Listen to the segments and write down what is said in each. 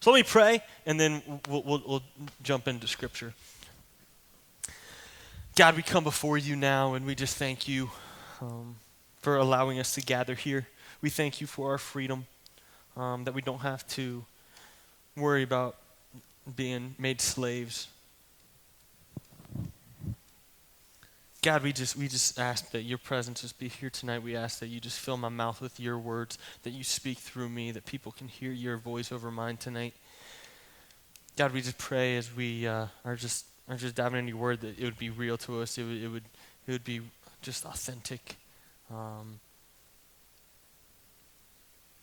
So let me pray, and then we'll jump into Scripture. God, we come before you now, and we just thank you for allowing us to gather here. We thank you for our freedom, that we don't have to worry about being made slaves. God, we just ask that your presence just be here tonight. We ask that you just fill my mouth with your words, that you speak through me, that people can hear your voice over mine tonight. God, we just pray as we are just diving into your word that it would be real to us. It would be just authentic. That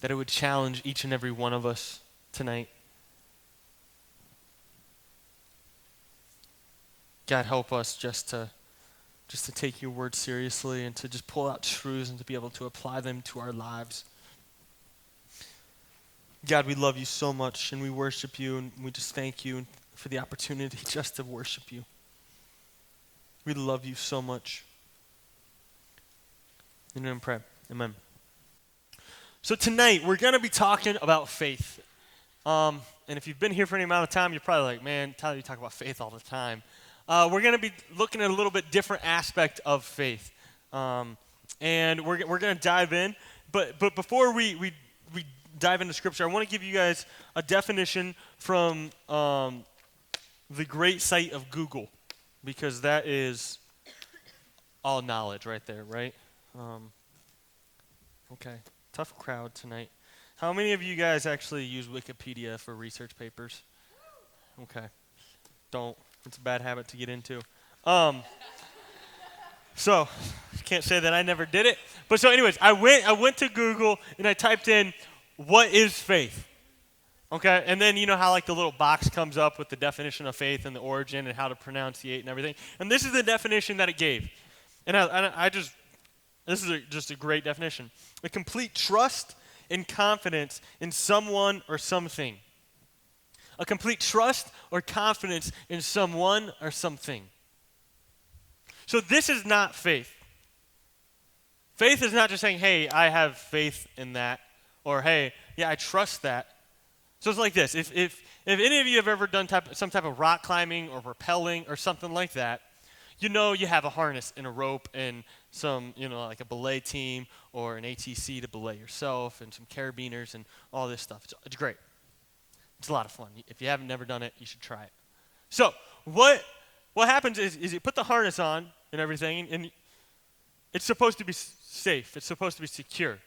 it would challenge each and every one of us tonight. God, help us just to take your word seriously and to just pull out truths and to be able to apply them to our lives. God, we love you so much and we worship you and we just thank you for the opportunity just to worship you. We love you so much. In your name, pray. Amen. So tonight we're going to be talking about faith. And if you've been here for any amount of time, you're probably like, man, Tyler, you talk about faith all the time. We're going to be looking at a little bit different aspect of faith. And we're going to dive in. But before we dive into Scripture, I want to give you guys a definition from the great site of Google, because that is all knowledge right there, right? Okay, tough crowd tonight. How many of you guys actually use Wikipedia for research papers? Okay, don't. It's a bad habit to get into. So, can't say that I never did it. But so anyways, I went to Google and I typed in, what is faith? Okay, and then you know how like the little box comes up with the definition of faith and the origin and how to pronunciate and everything. And this is the definition that it gave. And this is just a great definition. A complete trust and confidence in someone or something. A complete trust or confidence in someone or something. So this is not faith. Faith is not just saying, hey, I have faith in that, or hey, yeah, I trust that. So it's like this. If any of you have ever done some type of rock climbing or rappelling or something like that, you know you have a harness and a rope and some, like a belay team or an ATC to belay yourself and some carabiners and all this stuff. It's great. It's a lot of fun. If you haven't never done it, you should try it. So what happens is you put the harness on and everything, and it's supposed to be safe. It's supposed to be secure.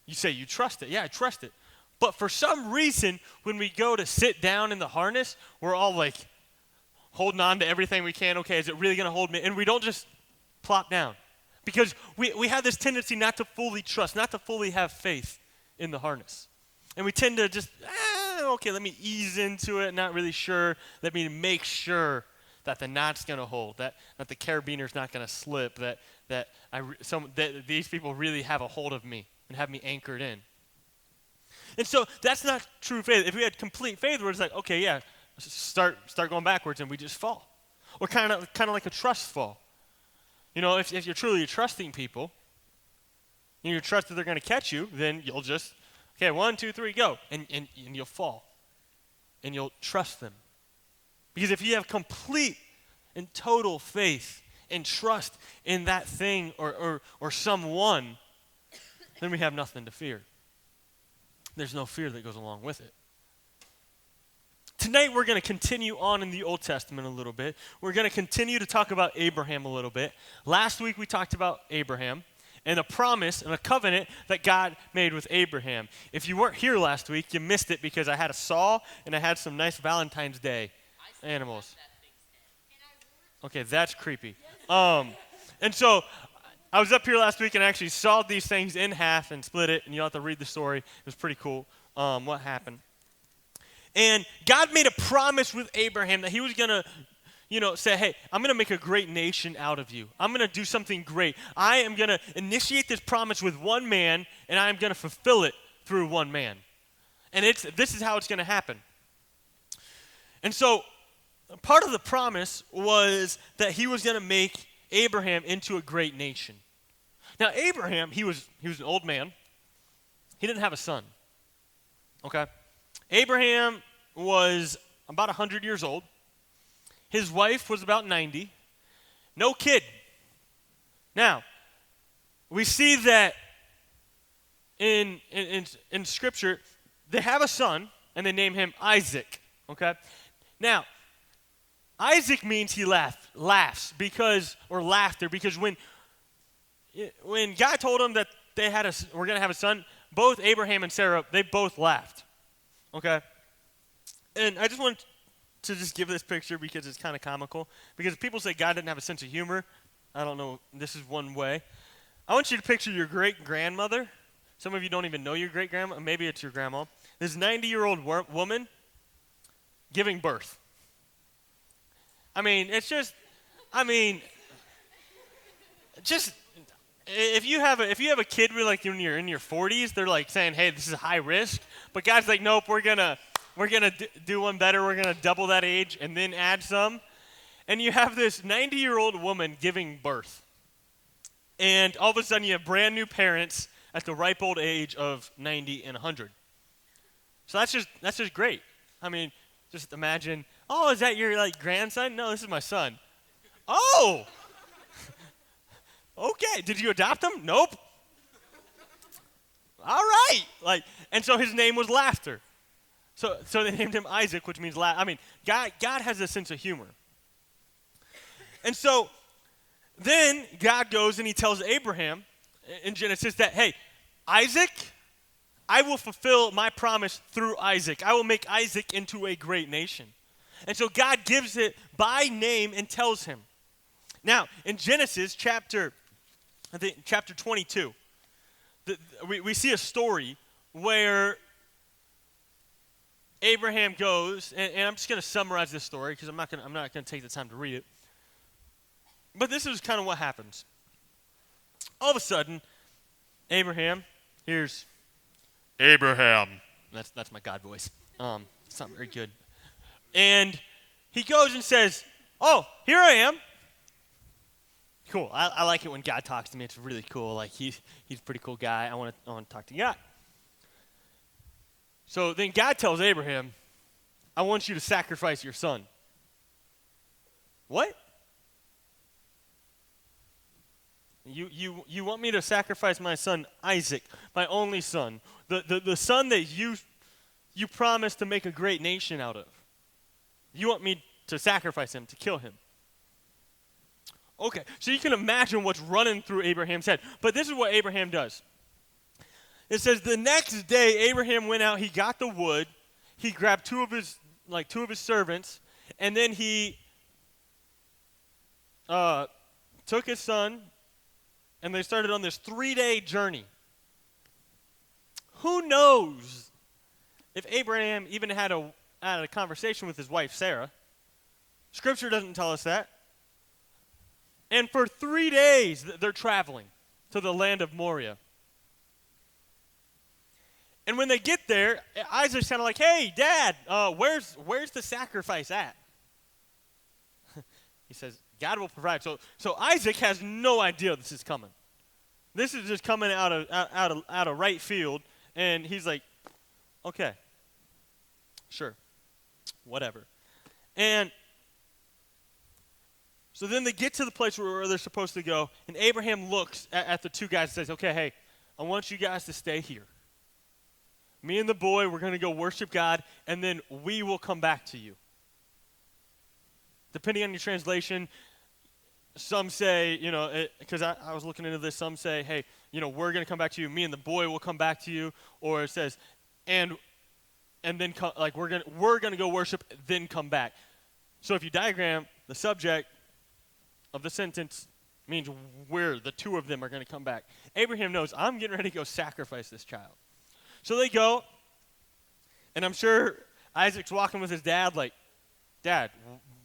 You say you trust it. Yeah, I trust it. But for some reason, when we go to sit down in the harness, we're all like holding on to everything we can. Okay, is it really going to hold me? And we don't just plop down. Because we have this tendency not to fully trust, not to fully have faith in the harness. And we tend to just, okay, let me ease into it, not really sure. Let me make sure that the knot's going to hold, that the carabiner's not going to slip, that these people really have a hold of me and have me anchored in. And so that's not true faith. If we had complete faith, we're just like, okay, yeah, start going backwards and we just fall. Or kind of like a trust fall. If you're truly trusting people, and you trust that they're going to catch you, then you'll just, okay, 1, 2, 3, go. And you'll fall. And you'll trust them. Because if you have complete and total faith and trust in that thing or someone, then we have nothing to fear. There's no fear that goes along with it. Tonight we're going to continue on in the Old Testament a little bit. We're going to continue to talk about Abraham a little bit. Last week we talked about Abraham and a promise and a covenant that God made with Abraham. If you weren't here last week, you missed it because I had a saw and I had some nice Valentine's Day animals. Okay, that's creepy. And so I was up here last week and I actually sawed these things in half and split it, and you'll have to read the story. It was pretty cool what happened. And God made a promise with Abraham that he was going to, say, hey, I'm going to make a great nation out of you. I'm going to do something great. I am going to initiate this promise with one man, and I am going to fulfill it through one man. And this is how it's going to happen. And so part of the promise was that he was going to make Abraham into a great nation. Now, Abraham, he was an old man. He didn't have a son. Okay? Abraham was about 100 years old. His wife was about 90. No kid. Now, we see that in Scripture, they have a son, and they name him Isaac, okay? Now, Isaac means he laughs because, or laughter, because when God told him that we're going to have a son, both Abraham and Sarah, they both laughed, okay? And I just want to just give this picture because it's kind of comical. Because if people say God didn't have a sense of humor, I don't know, this is one way. I want you to picture your great-grandmother. Some of you don't even know your great-grandma. Maybe it's your grandma. This 90-year-old woman giving birth. If you have a kid with like when you're in your 40s, they're like saying, "Hey, this is high risk," but God's like, "Nope, we're gonna do one better. We're gonna double that age and then add some." And you have this 90-year-old woman giving birth, and all of a sudden you have brand new parents at the ripe old age of 90 and 100. So that's just great. Just imagine, oh, is that your grandson? No, this is my son. Oh, okay. Did you adopt him? Nope. All right. And so his name was Laughter. So they named him Isaac, which means laugh. God has a sense of humor. And so then God goes and he tells Abraham in Genesis that, hey, Isaac, I will fulfill my promise through Isaac. I will make Isaac into a great nation. And so God gives it by name and tells him. Now, in Genesis chapter 22, we see a story where Abraham goes, and I'm just going to summarize this story because I'm not going to take the time to read it. But this is kind of what happens. All of a sudden, Abraham hears Abraham. That's my God voice. It's not very good. And he goes and says, "Oh, here I am." Cool. I like it when God talks to me. It's really cool. Like he's a pretty cool guy. I want to talk to God. So then God tells Abraham, "I want you to sacrifice your son." What? You want me to sacrifice my son Isaac, my only son, the son that you promised to make a great nation out of. You want me to sacrifice him, to kill him. Okay, so you can imagine what's running through Abraham's head. But this is what Abraham does. It says the next day Abraham went out, he got the wood, he grabbed two of his servants, and then he took his son, and they started on this 3-day journey. Who knows if Abraham even had a conversation with his wife Sarah? Scripture doesn't tell us that. And for 3 days, they're traveling to the land of Moriah. And when they get there, Isaac's kind of like, "Hey, Dad, where's the sacrifice at?" He says, "God will provide." So Isaac has no idea this is coming. This is just coming out of right field, and he's like, "Okay, sure, whatever." And so then they get to the place where they're supposed to go, and Abraham looks at the two guys and says, "Okay, hey, I want you guys to stay here. Me and the boy, we're going to go worship God, and then we will come back to you." Depending on your translation, some say, because I was looking into this, some say, "Hey, we're going to come back to you. Me and the boy will come back to you." Or it says, and then we're going to go worship, then come back. So if you diagram the subject of the sentence, means the two of them are going to come back. Abraham knows, I'm getting ready to go sacrifice this child. So they go, and I'm sure Isaac's walking with his dad like, "Dad,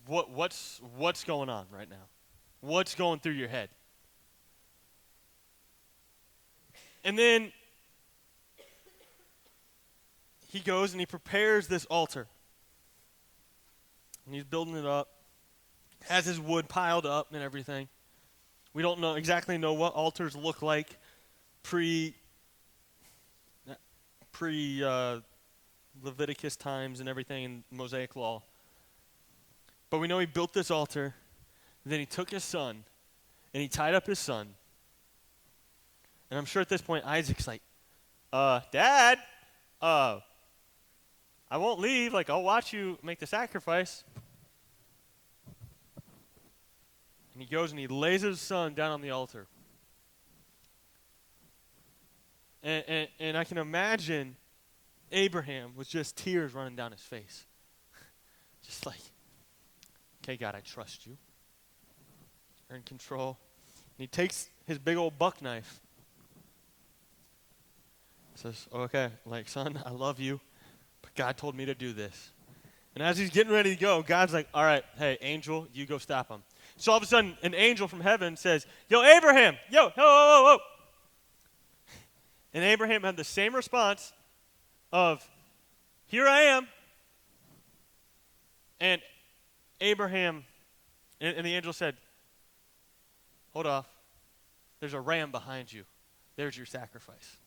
what's going on right now? What's going through your head?" And then he goes and he prepares this altar. And he's building it up, has his wood piled up and everything. We don't exactly know what altars look like pre Leviticus times and everything in Mosaic law. But we know he built this altar, then he took his son, and he tied up his son. And I'm sure at this point Isaac's like, Dad, I won't leave. Like, I'll watch you make the sacrifice. And he goes and he lays his son down on the altar. And I can imagine Abraham with just tears running down his face. Just like, okay, God, I trust you. You're in control. And he takes his big old buck knife. Says, okay, like, son, I love you, but God told me to do this. And as he's getting ready to go, God's like, all right, hey, angel, you go stop him. So all of a sudden, an angel from heaven says, yo, Abraham, yo, whoa, whoa, whoa. And Abraham had the same response of, here I am. And Abraham, and the angel said, hold off. There's a ram behind you. There's your sacrifice.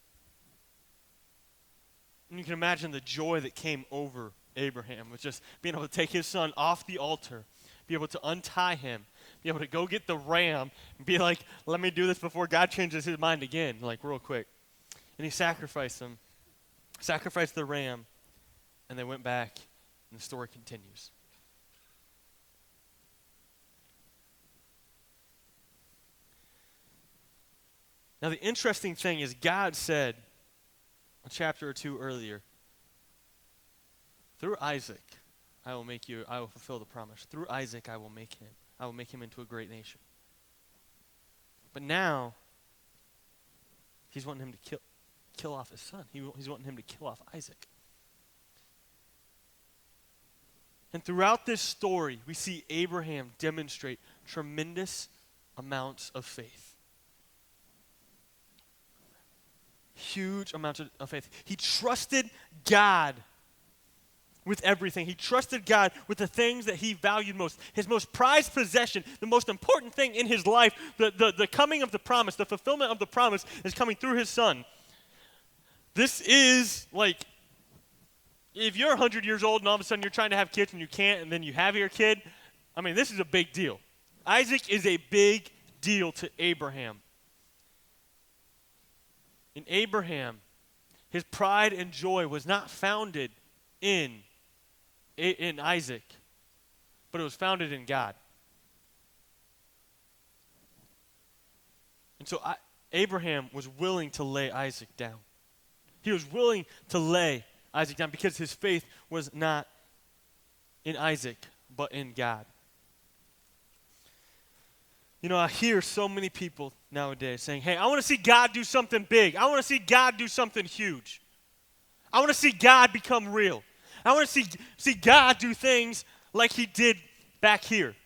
And you can imagine the joy that came over Abraham with just being able to take his son off the altar, be able to untie him, be able to go get the ram, and be like, let me do this before God changes his mind again, like real quick. And he sacrificed him, sacrificed the ram, and they went back, and the story continues. Now the interesting thing is God said a chapter or two earlier, through Isaac, I will fulfill the promise. Through Isaac, I will make him into a great nation. But now, he's wanting him to kill off his son. He's wanting him to kill off Isaac. And throughout this story, we see Abraham demonstrate tremendous amounts of faith. Huge amounts of faith. He trusted God with everything. He trusted God with the things that he valued most. His most prized possession, the most important thing in his life, the coming of the promise, the fulfillment of the promise is coming through his son. This is like, if you're 100 years old and all of a sudden you're trying to have kids and you can't, and then you have your kid, I mean, this is a big deal. Isaac is a big deal to Abraham. In Abraham, his pride and joy was not founded in Isaac, but it was founded in God. And so Abraham was willing to lay Isaac down. He was willing to lay Isaac down because his faith was not in Isaac, but in God. You know, I hear so many people nowadays saying, hey, I want to see God do something big. I want to see God do something huge. I want to see God become real. I want to see God do things like he did back here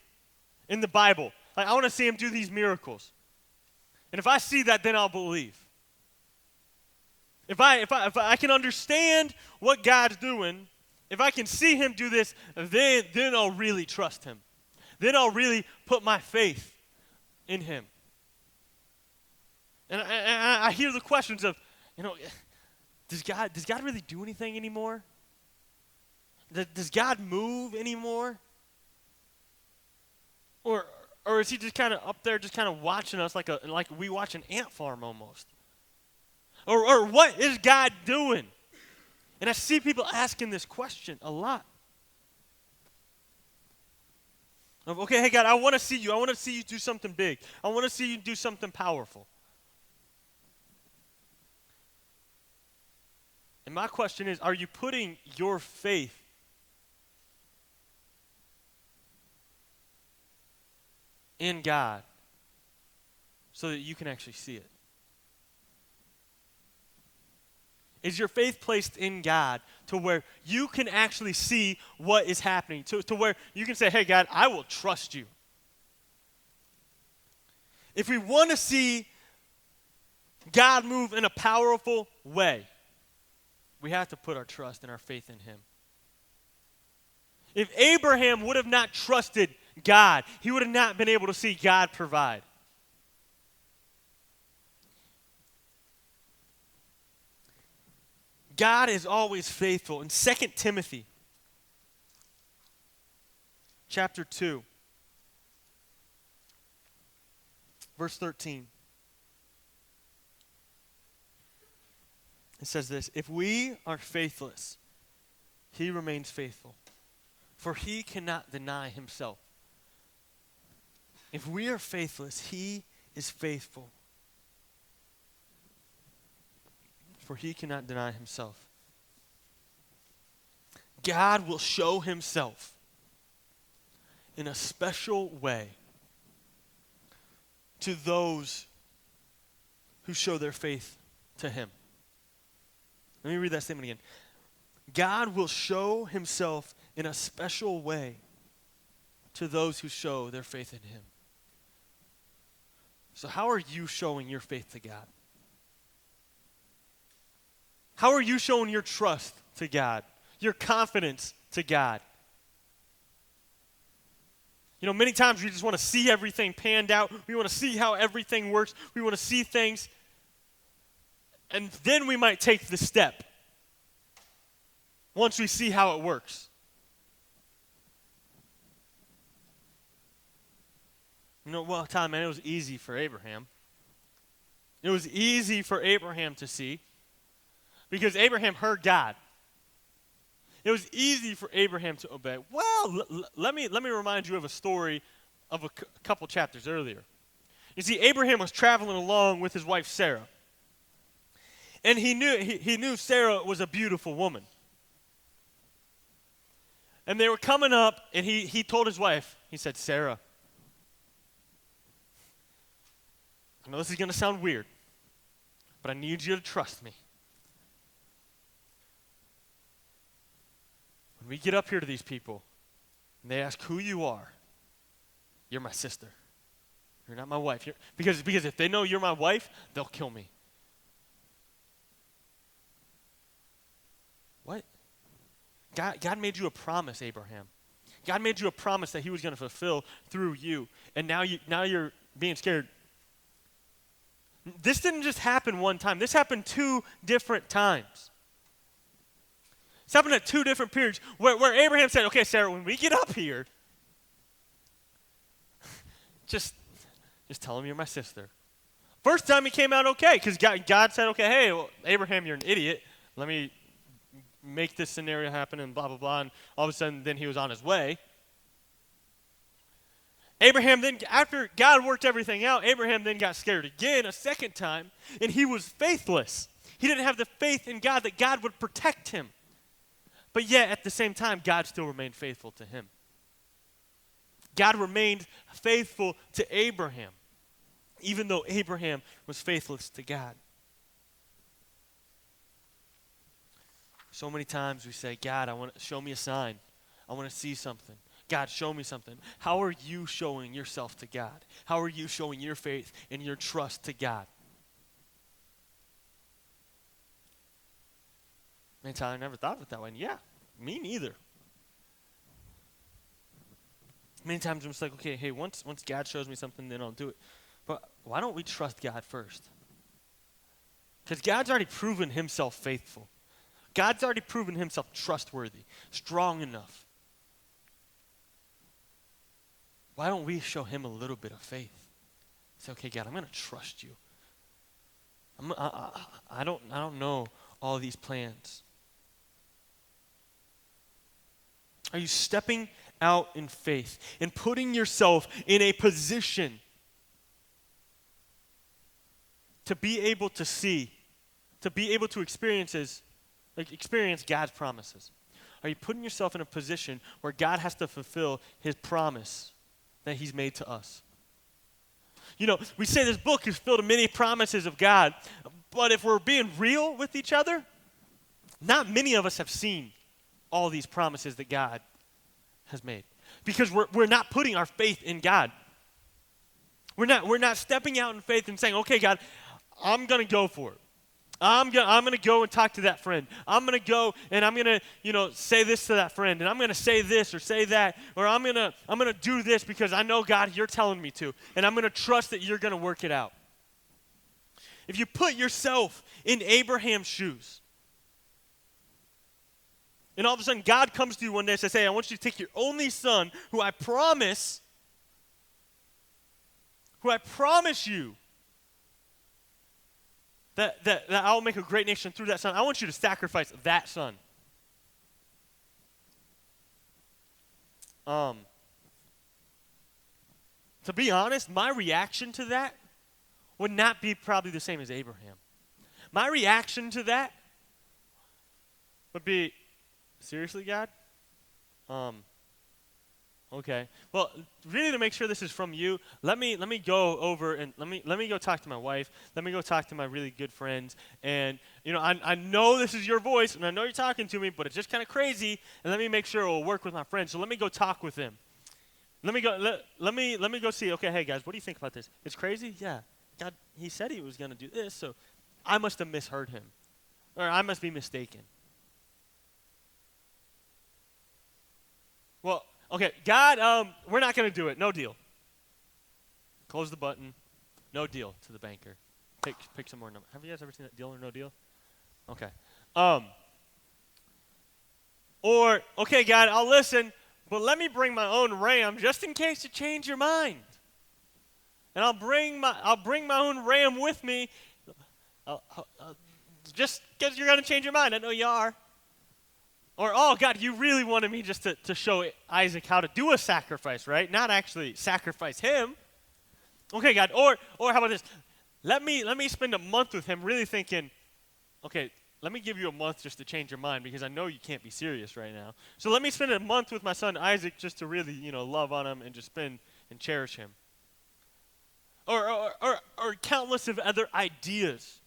in the Bible. Like, I want to see him do these miracles. And if I see that, then I'll believe. If I can understand what God's doing, if I can see him do this, then I'll really trust him. Then I'll really put my faith in him. And I hear the questions of, you know, does God really do anything anymore? Does God move anymore? Or is he just kind of up there just kind of watching us like we watch an ant farm almost? Or what is God doing? And I see people asking this question a lot. Of, okay, hey God, I want to see you. I want to see you do something big. I want to see you do something powerful. And my question is, are you putting your faith in God so that you can actually see it? Is your faith placed in God to where you can actually see what is happening, to where you can say, hey, God, I will trust you. If we want to see God move in a powerful way, we have to put our trust and our faith in him. If Abraham would have not trusted God, he would have not been able to see God provide. God is always faithful. In 2 Timothy chapter 2, verse 13, it says this, if we are faithless, he remains faithful, for he cannot deny himself. If we are faithless, he is faithful, for he cannot deny himself. God will show himself in a special way to those who show their faith to him. Let me read that statement again. God will show himself in a special way to those who show their faith in him. So how are you showing your faith to God? How are you showing your trust to God, your confidence to God? You know, many times we just want to see everything panned out. We want to see how everything works. We want to see things. And then we might take the step once we see how it works. You know, well, Tom, man, it was easy for Abraham. It was easy for Abraham to see because Abraham heard God. It was easy for Abraham to obey. Well, let me remind you of a story of a couple chapters earlier. You see, Abraham was traveling along with his wife Sarah. And he knew Sarah was a beautiful woman. And they were coming up, and he told his wife, he said, Sarah, I know this is going to sound weird, but I need you to trust me. When we get up here to these people, and they ask who you are, you're my sister. You're not my wife. Because if they know you're my wife, they'll kill me. What? God made you a promise, Abraham. God made you a promise that he was going to fulfill through you. And now you're being scared. This didn't just happen one time. This happened 2 different times. It's happened at 2 different periods where Abraham said, okay, Sarah, when we get up here, just tell him you're my sister. First time he came out okay because God said, okay, hey, well, Abraham, you're an idiot. Let me make this scenario happen and blah, blah, blah. And all of a sudden, then he was on his way. Abraham then, after God worked everything out, Abraham then got scared again a second time, and he was faithless. He didn't have the faith in God that God would protect him. But yet, at the same time, God still remained faithful to him. God remained faithful to Abraham, even though Abraham was faithless to God. So many times we say, God, show me a sign. I want to see something. God, show me something. How are you showing yourself to God? How are you showing your faith and your trust to God? Man, Tyler, I never thought of it that way. And yeah, me neither. Many times I'm just like, okay, hey, once God shows me something, then I'll do it. But why don't we trust God first? Because God's already proven himself faithful. God's already proven himself trustworthy, strong enough. Why don't we show him a little bit of faith? Say, okay, God, I'm going to trust you. I don't know all these plans. Are you stepping out in faith and putting yourself in a position to be able to see, to be able to experience God's promises? Are you putting yourself in a position where God has to fulfill his promise that he's made to us? You know, we say this book is filled with many promises of God, but if we're being real with each other, not many of us have seen all these promises that God has made because we're not putting our faith in God. We're not stepping out in faith and saying, okay, God, I'm going to go for it. I'm going to go and talk to that friend. I'm going to go and I'm going to, say this to that friend, and I'm going to say this or say that, or I'm going to do this because I know, God, you're telling me to, and I'm going to trust that you're going to work it out. If you put yourself in Abraham's shoes, And all of a sudden, God comes to you one day and says, hey, I want you to take your only son, who I promise you that I'll make a great nation through that son. I want you to sacrifice that son. To be honest, my reaction to that would not be probably the same as Abraham. My reaction to that would be, seriously, God? Okay. Well, really, to make sure this is from you, let me go over and let me go talk to my wife. Let me go talk to my really good friends. And I know this is your voice, and I know you're talking to me, but it's just kind of crazy. And let me make sure it will work with my friends. So let me go talk with them. Let me go see. Okay, hey guys, what do you think about this? It's crazy. Yeah. God, he said he was going to do this, so I must have misheard him, or I must be mistaken. Well, okay, God, we're not going to do it. No deal. Close the button. No deal to the banker. Pick some more number. Have you guys ever seen that Deal or No Deal? Okay. Or, okay, God, I'll listen, but let me bring my own ram just in case you change your mind. And I'll bring my own ram with me just because you're going to change your mind. I know you are. Or, oh, God, you really wanted me just to show Isaac how to do a sacrifice, right? Not actually sacrifice him. Okay, God. Or how about this? Let me spend a month with him really thinking, okay, let me give you a month just to change your mind because I know you can't be serious right now. So let me spend a month with my son Isaac just to really, love on him and just spend and cherish him. Or countless of other ideas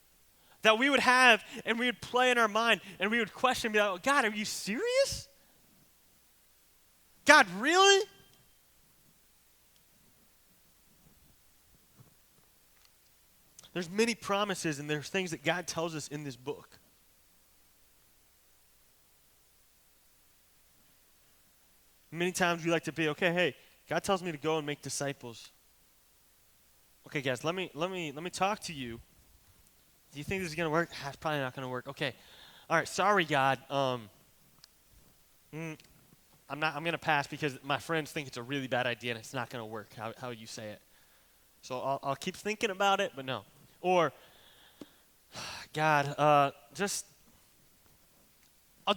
that we would have and we would play in our mind and we would question and be like, God, are you serious? God, really? There's many promises and there's things that God tells us in this book. Many times we like to be, okay, hey, God tells me to go and make disciples. Okay, guys, let me talk to you. Do you think this is going to work? It's probably not going to work. Okay. All right, sorry, God. I'm going to pass because my friends think it's a really bad idea and it's not going to work how you say it. So I'll keep thinking about it, but no. Or, God, I'll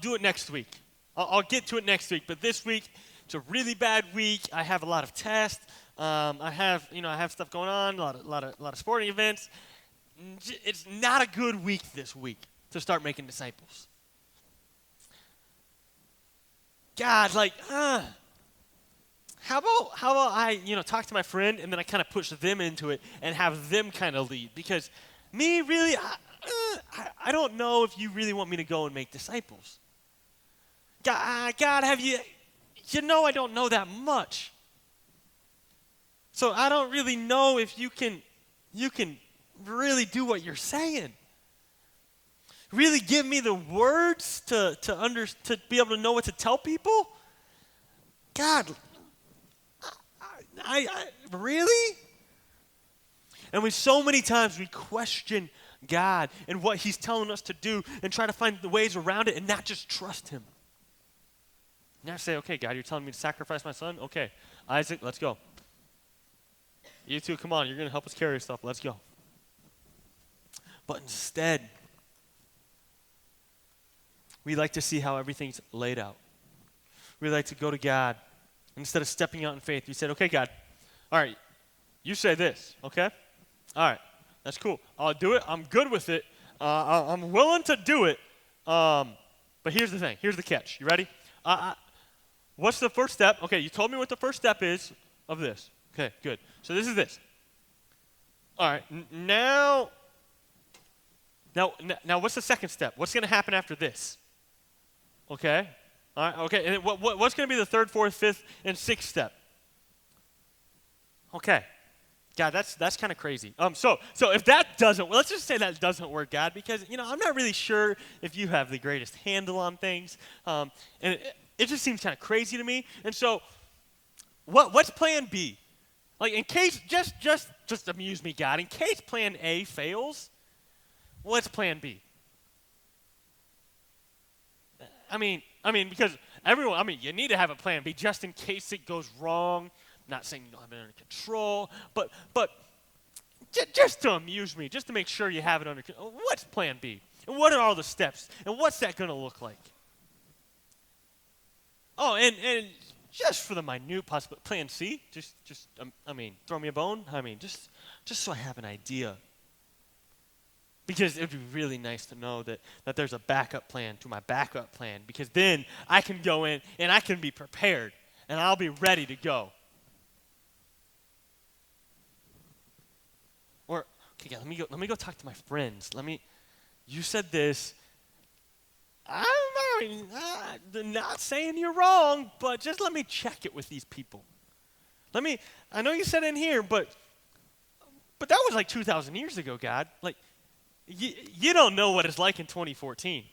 do it next week. I'll get to it next week, but this week it's a really bad week. I have a lot of tests. I have stuff going on, a lot of sporting events. It's not a good week this week to start making disciples. God, how about I, talk to my friend and then I kind of push them into it and have them kind of lead? Because me, really, I don't know if you really want me to go and make disciples. God, have you? I don't know that much. So I don't really know if you can really do what you're saying. Really give me the words to be able to know what to tell people? God, I really? And so many times we question God and what he's telling us to do and try to find the ways around it and not just trust him. Now say, okay, God, you're telling me to sacrifice my son? Okay, Isaac, let's go. You two, come on, you're going to help us carry stuff. Let's go. But instead, we like to see how everything's laid out. We like to go to God. Instead of stepping out in faith, we said, okay, God, all right, you say this, okay? All right, that's cool. I'll do it. I'm good with it. I'm willing to do it. But here's the thing. Here's the catch. You ready? What's the first step? Okay, you told me what the first step is of this. Okay, good. So this is this. All right, now, what's the second step? What's going to happen after this? Okay, all right, okay. And what's going to be the third, fourth, fifth, and sixth step? Okay, God, that's kind of crazy. So if that doesn't, let's just say that doesn't work, God, because I'm not really sure if you have the greatest handle on things, and it just seems kind of crazy to me. And so, what's Plan B? Like, in case, just amuse me, God. In case Plan A fails, what's Plan B? I mean, I mean, because everyone, I mean, you need to have a plan B just in case it goes wrong. Not saying you don't have it under control, but just to amuse me, just to make sure you have it under control. What's plan B? And what are all the steps? And what's that going to look like? Oh, and just for the minute possibility, plan C, throw me a bone. I mean, just so I have an idea. Because it would be really nice to know that there's a backup plan to my backup plan, because then I can go in and I can be prepared and I'll be ready to go. Or, okay, God, let me go talk to my friends. You said this. I'm not saying you're wrong, but just let me check it with these people. I know you said in here, but that was like 2,000 years ago, God. Like, you don't know what it's like in 2014.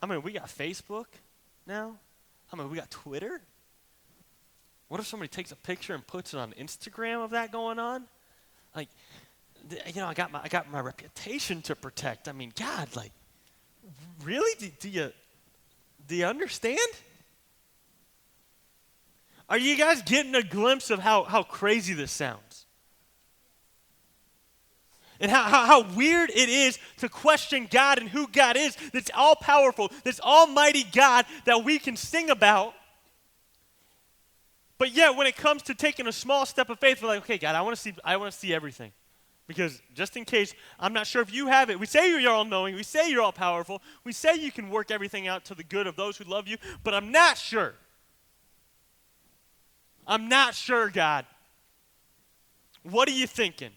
I mean, we got Facebook now. I mean, we got Twitter. What if somebody takes a picture and puts it on Instagram of that going on? Like, I got my reputation to protect. I mean, God, like, really? Do you understand? Are you guys getting a glimpse of how crazy this sounds? And how weird it is to question God and who God is, that's all-powerful, this almighty God that we can sing about. But yet, when it comes to taking a small step of faith, we're like, okay, God, I want to see everything. Because just in case, I'm not sure if you have it. We say you're all-knowing. We say you're all-powerful. We say you can work everything out to the good of those who love you. But I'm not sure. I'm not sure, God. What are you thinking?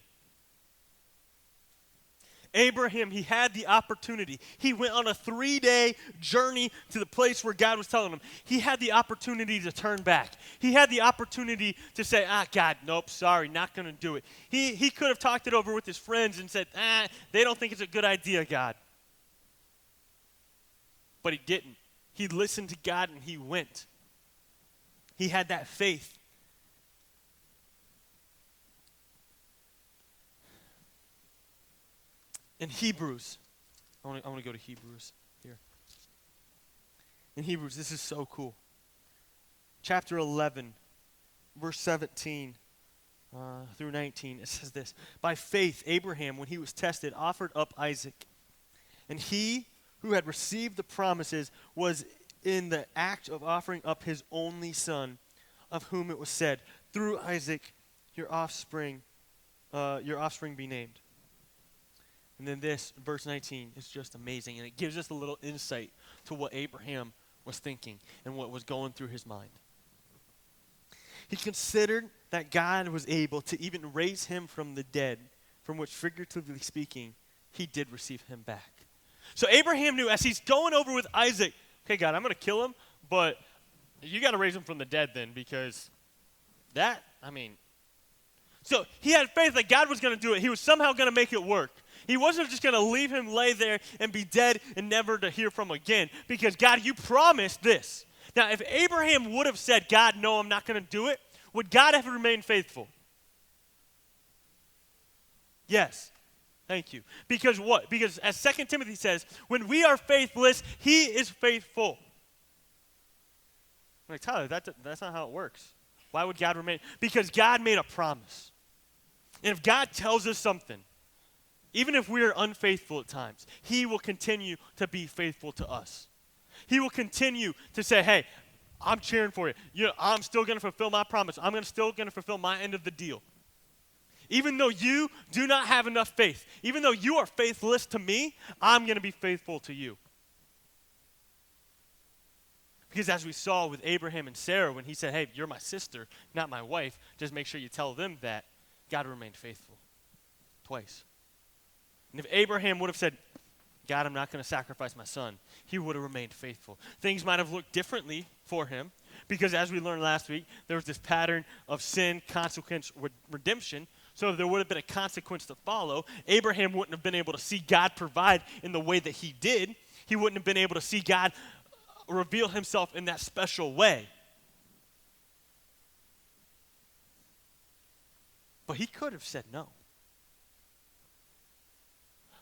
Abraham, he had the opportunity. He went on a 3-day journey to the place where God was telling him. He had the opportunity to turn back. He had the opportunity to say, God, nope, sorry, not going to do it. He could have talked it over with his friends and said, they don't think it's a good idea, God. But he didn't. He listened to God and he went. He had that faith. In Hebrews, I want to go to Hebrews here. In Hebrews, this is so cool. Chapter 11, verse 17 through 19, it says this. By faith, Abraham, when he was tested, offered up Isaac. And he who had received the promises was in the act of offering up his only son, of whom it was said, through Isaac your offspring be named. And then this, verse 19, is just amazing. And it gives us a little insight to what Abraham was thinking and what was going through his mind. He considered that God was able to even raise him from the dead, from which, figuratively speaking, he did receive him back. So Abraham knew as he's going over with Isaac, okay, God, I'm going to kill him, but you got to raise him from the dead then, because so he had faith that God was going to do it. He was somehow going to make it work. He wasn't just going to leave him lay there and be dead and never to hear from again, because God, you promised this. Now, if Abraham would have said, God, no, I'm not going to do it, would God have remained faithful? Yes. Thank you. Because what? Because as 2 Timothy says, when we are faithless, he is faithful. I'm like, Tyler, that's not how it works. Why would God remain? Because God made a promise. And if God tells us something, even if we are unfaithful at times, he will continue to be faithful to us. He will continue to say, hey, I'm cheering for you. I'm still going to fulfill my promise. I'm still going to fulfill my end of the deal. Even though you do not have enough faith, even though you are faithless to me, I'm going to be faithful to you. Because as we saw with Abraham and Sarah, when he said, hey, you're my sister, not my wife, just make sure you tell them that, God remained faithful twice. And if Abraham would have said, God, I'm not going to sacrifice my son, he would have remained faithful. Things might have looked differently for him, because as we learned last week, there was this pattern of sin, consequence, redemption. So there would have been a consequence to follow. Abraham wouldn't have been able to see God provide in the way that he did. He wouldn't have been able to see God reveal himself in that special way. But he could have said no.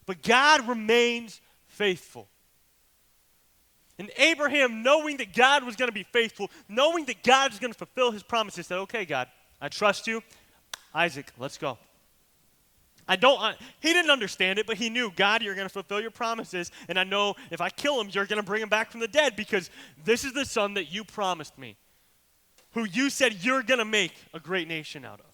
But God remains faithful. And Abraham, knowing that God was going to be faithful, knowing that God was going to fulfill his promises, said, okay, God, I trust you. Isaac, let's go. He didn't understand it, but he knew, God, you're going to fulfill your promises, and I know if I kill him, you're going to bring him back from the dead because this is the son that you promised me, who you said you're going to make a great nation out of.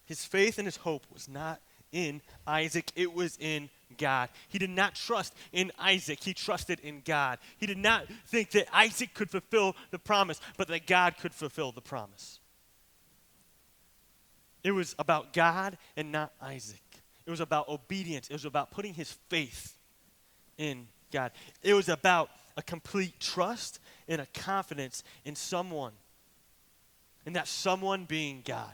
His faith and his hope was not in Isaac, it was in God. He did not trust in Isaac, he trusted in God. He did not think that Isaac could fulfill the promise, but that God could fulfill the promise. It was about God and not Isaac. It was about obedience. It was about putting his faith in God. It was about a complete trust and a confidence in someone, and that someone being God.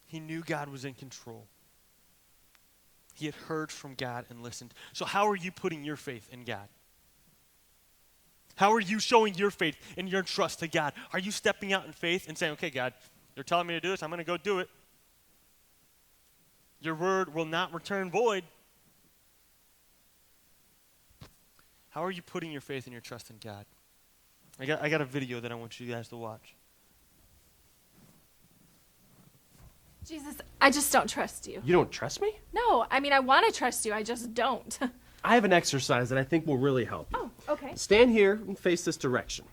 He knew God was in control. He had heard from God and listened. So how are you putting your faith in God? How are you showing your faith and your trust to God? Are you stepping out in faith and saying, okay, God, you're telling me to do this, I'm going to go do it. Your word will not return void. How are you putting your faith and your trust in God? I got a video that I want you guys to watch. Jesus, I just don't trust you. You don't trust me? No, I mean, I want to trust you. I just don't. I have an exercise that I think will really help you. Oh, okay. Stand here and face this direction.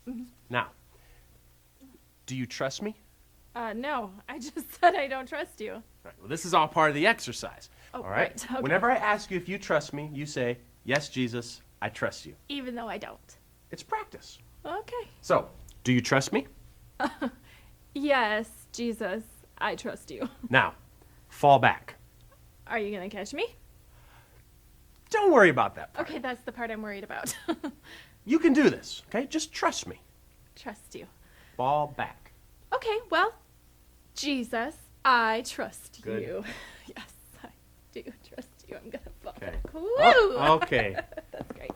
Mm-hmm. Now, do you trust me? No, I just said I don't trust you. All right, well, this is all part of the exercise. Oh, all right? right, okay. Whenever I ask you if you trust me, you say, yes, Jesus, I trust you. Even though I don't. It's practice. Okay. So, do you trust me? Yes, Jesus, I trust you. Now, fall back. Are you going to catch me? Don't worry about that part. Okay, that's the part I'm worried about. You can do this, okay? Just trust me. Trust you. Fall back. Okay, well, Jesus, I trust Good. you. Yes, I do trust you. I'm going to fall Okay. back. Woo! Oh, okay. That's great.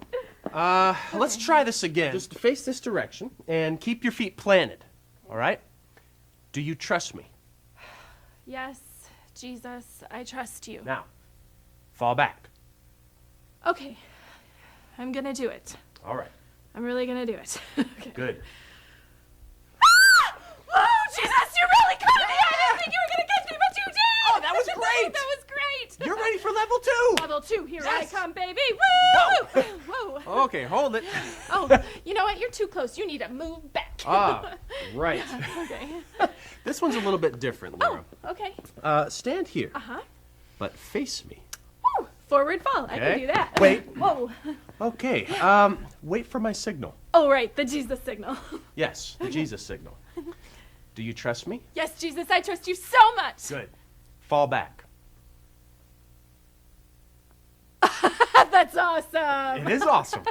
Let's try this again. Just face this direction and keep your feet planted, all right? Do you trust me? Yes, Jesus, I trust you. Now, fall back. Okay, I'm going to do it. All right. I'm really going to do it. Okay. Good. Whoa, Jesus, you really caught me! I didn't think you were going to catch me, but you did! Oh, that was great! That was great! You're ready for level 2. Level 2, here Yes. I come, baby! Whoa. Woo! Whoa! Okay, hold it. Oh, you know what? You're too close. You need to move back. Right. Okay. This one's a little bit different, Laura. Oh, okay. Stand here, Uh-huh. but face me. Woo! Forward fall. I Okay. can do that. Wait. Whoa. Okay, wait for my signal. Oh, right, the Jesus signal. Yes, the Jesus signal. Do you trust me? Yes, Jesus, I trust you so much. Good. Fall back. That's awesome. It is awesome,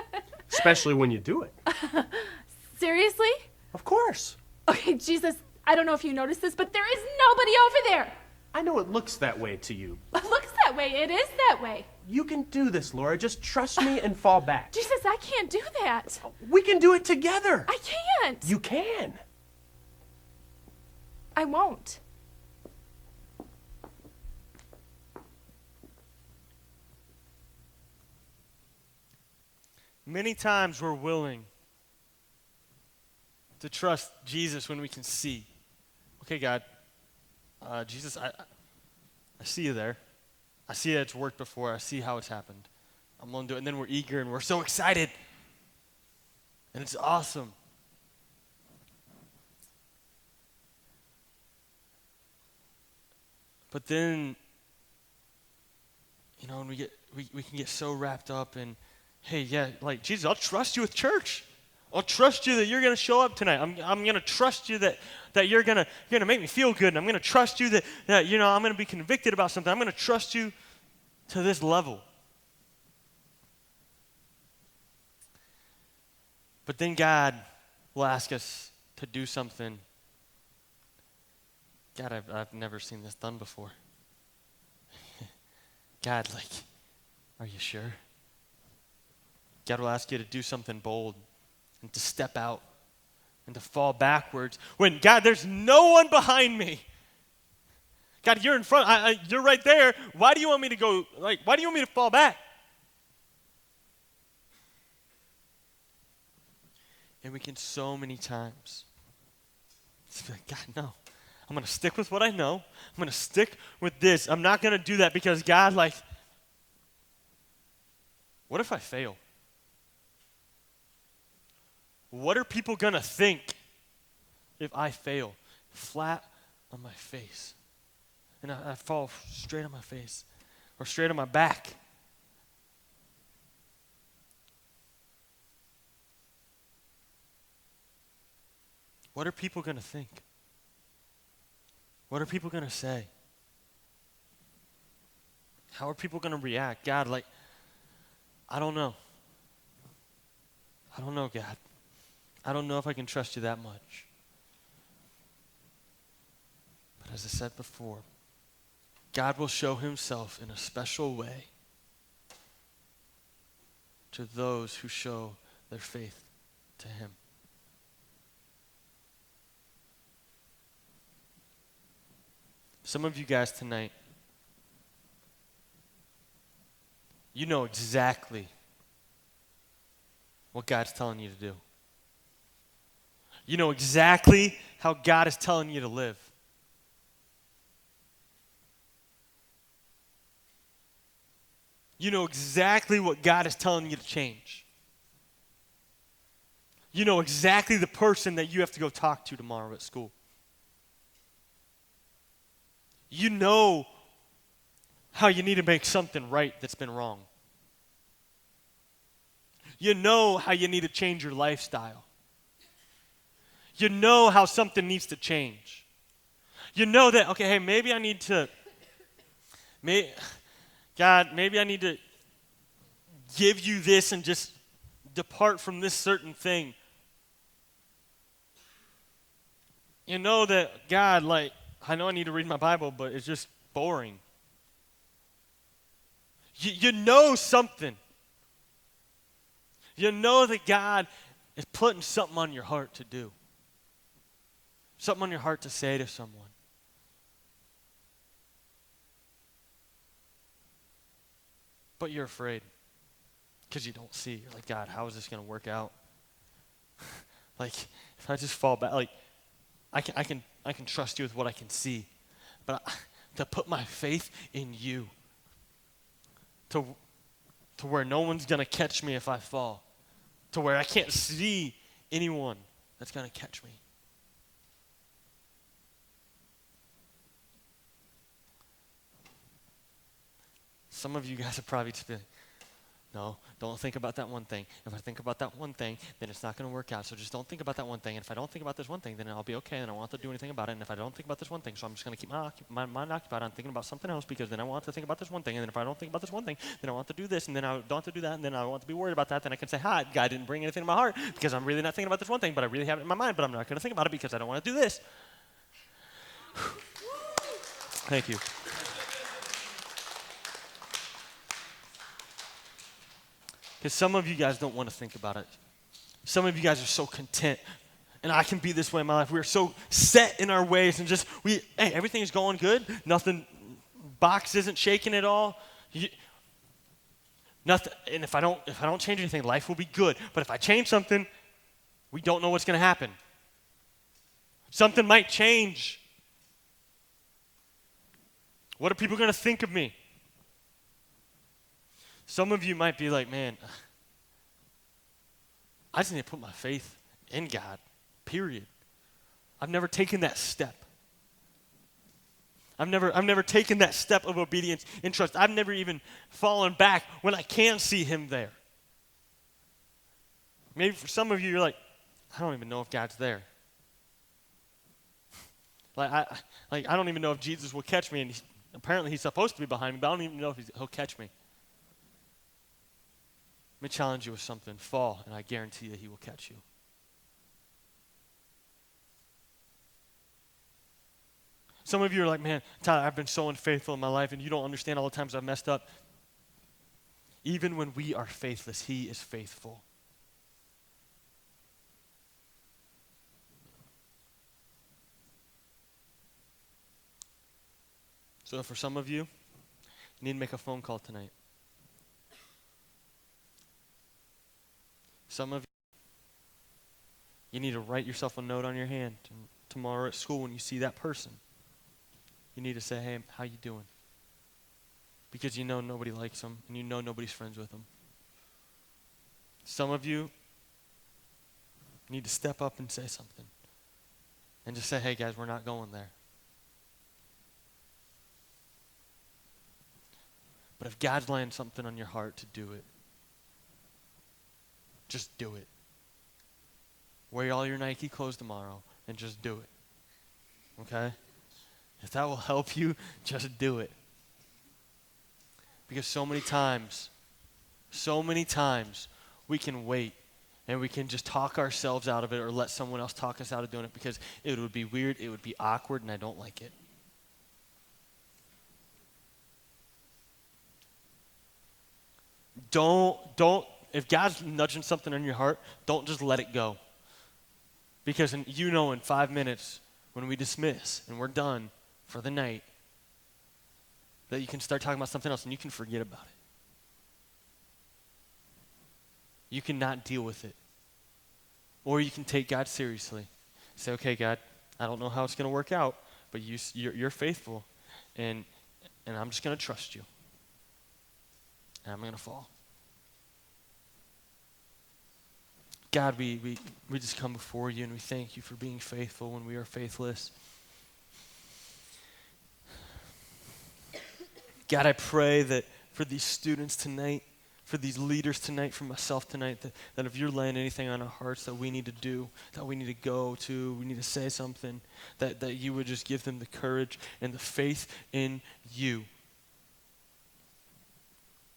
especially when you do it. Seriously? Of course. Okay, Jesus, I don't know if you noticed this, but there is nobody over there. I know it looks that way to you. It looks that way. It is that way. You can do this, Laura. Just trust me and fall back. Jesus, I can't do that. We can do it together. I can't. You can. I won't. Many times we're willing to trust Jesus when we can see. Okay, God, Jesus, I see you there. I see that it's worked before. I see how it's happened. I'm willing to do it. And then we're eager and we're so excited. And it's awesome. But then, you know, when we can get so wrapped up in, hey, yeah, like, Jesus, I'll trust you with church. I'll trust you that you're going to show up tonight. I'm going to trust you that you're going to make me feel good. And I'm going to trust you that, you know, I'm going to be convicted about something. I'm going to trust you to this level. But then God will ask us to do something. God, I've never seen this done before. God, like, are you sure? God will ask you to do something bold and to step out and to fall backwards when, God, there's no one behind me. God, you're in front. You're right there. Why do you want me to go, why do you want me to fall back? And we can so many times just be like, God, no. I'm going to stick with what I know. I'm going to stick with this. I'm not going to do that because, God, what if I fail? What are people going to think if I fail? Flat on my face. And I fall straight on my face or straight on my back. What are people going to think? What are people going to say? How are people going to react? God, I don't know. I don't know, God. I don't know if I can trust you that much. But as I said before, God will show himself in a special way to those who show their faith to him. Some of you guys tonight, you know exactly what God's telling you to do. You know exactly how God is telling you to live. You know exactly what God is telling you to change. You know exactly the person that you have to go talk to tomorrow at school. You know how you need to make something right that's been wrong. You know how you need to change your lifestyle. You know how something needs to change. You know that, okay, hey, maybe I need to give you this and just depart from this certain thing. You know that, God, I know I need to read my Bible, but it's just boring. You know something. You know that God is putting something on your heart to do. Something on your heart to say to someone. But you're afraid because you don't see. You're like, God, how is this going to work out? If I just fall back, I can trust you with what I can see. But to put my faith in you, to where no one's going to catch me if I fall, to where I can't see anyone that's going to catch me. Some of you guys are probably just be like, no, don't think about that one thing. If I think about that one thing, then it's not going to work out. So just don't think about that one thing. And if I don't think about this one thing, then I'll be okay, and I won't have to do anything about it. And if I don't think about this one thing, so I'm just going to keep my mind occupied on thinking about something else, because then I want to think about this one thing. And then if I don't think about this one thing, then I want to do this, and then I don't have to do that, and then I want to be worried about that. Then I can say, hi, God didn't bring anything to my heart because I'm really not thinking about this one thing, but I really have it in my mind, but I'm not going to think about it because I don't want to do this. Thank you. Because some of you guys don't want to think about it. Some of you guys are so content. And I can be this way in my life. We're so set in our ways and hey, everything is going good. Nothing, box isn't shaking at all. Nothing. And if I don't change anything, life will be good. But if I change something, we don't know what's going to happen. Something might change. What are people going to think of me? Some of you might be like, man, I just need to put my faith in God, period. I've never taken that step. I've never taken that step of obedience and trust. I've never even fallen back when I can see him there. Maybe for some of you, you're like, I don't even know if God's there. I don't even know if Jesus will catch me, and apparently he's supposed to be behind me, but I don't even know if he'll catch me. Let me challenge you with something. Fall, and I guarantee that he will catch you. Some of you are like, man, Tyler, I've been so unfaithful in my life, and you don't understand all the times I've messed up. Even when we are faithless, he is faithful. So for some of you, you need to make a phone call tonight. Some of you need to write yourself a note on your hand. And tomorrow at school when you see that person, you need to say, hey, how you doing? Because you know nobody likes them and you know nobody's friends with them. Some of you need to step up and say something. And just say, hey guys, we're not going there. But if God's laying something on your heart to do it, just do it. Wear all your Nike clothes tomorrow and just do it. Okay? If that will help you, just do it. Because so many times, we can wait and we can just talk ourselves out of it or let someone else talk us out of doing it because it would be weird, it would be awkward, and I don't like it. If God's nudging something in your heart, don't just let it go. Because in 5 minutes, when we dismiss and we're done for the night, that you can start talking about something else and you can forget about it. You cannot deal with it. Or you can take God seriously. Say, okay, God, I don't know how it's going to work out, but you're faithful, and I'm just going to trust you. And I'm going to fall. God, we just come before you and we thank you for being faithful when we are faithless. God, I pray that for these students tonight, for these leaders tonight, for myself tonight, that if you're laying anything on our hearts that we need to do, that we need to go to, we need to say something, that you would just give them the courage and the faith in you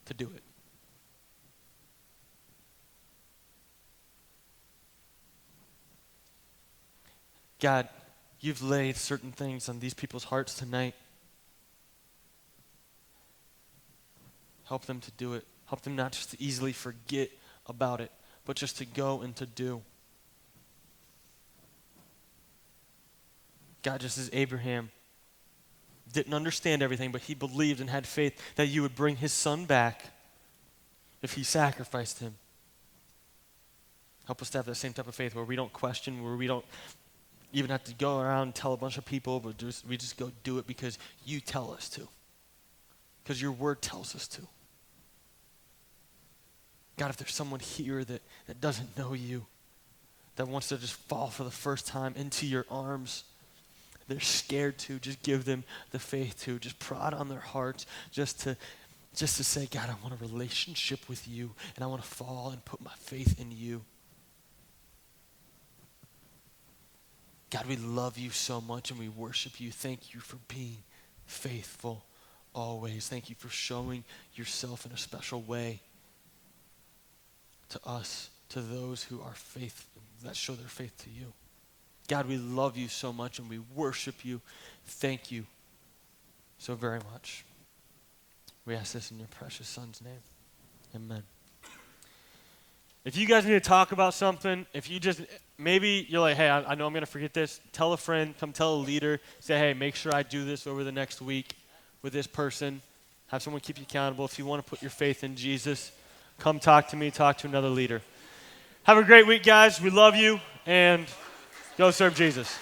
to do it. God, you've laid certain things on these people's hearts tonight. Help them to do it. Help them not just to easily forget about it, but just to go and to do. God, just as Abraham didn't understand everything, but he believed and had faith that you would bring his son back if he sacrificed him. Help us to have that same type of faith where we don't question, where we don't even have to go around and tell a bunch of people, but we just go do it because you tell us to. Because your word tells us to. God, if there's someone here that doesn't know you, that wants to just fall for the first time into your arms, they're scared to, just give them the faith to, just prod on their hearts, just to say, God, I want a relationship with you, and I want to fall and put my faith in you. God, we love you so much and we worship you. Thank you for being faithful always. Thank you for showing yourself in a special way to us, to those who are that show their faith to you. God, we love you so much and we worship you. Thank you so very much. We ask this in your precious son's name. Amen. If you guys need to talk about something, maybe you're like, hey, I know I'm going to forget this. Tell a friend, come tell a leader. Say, hey, make sure I do this over the next week with this person. Have someone keep you accountable. If you want to put your faith in Jesus, come talk to me, talk to another leader. Have a great week, guys. We love you, and go serve Jesus.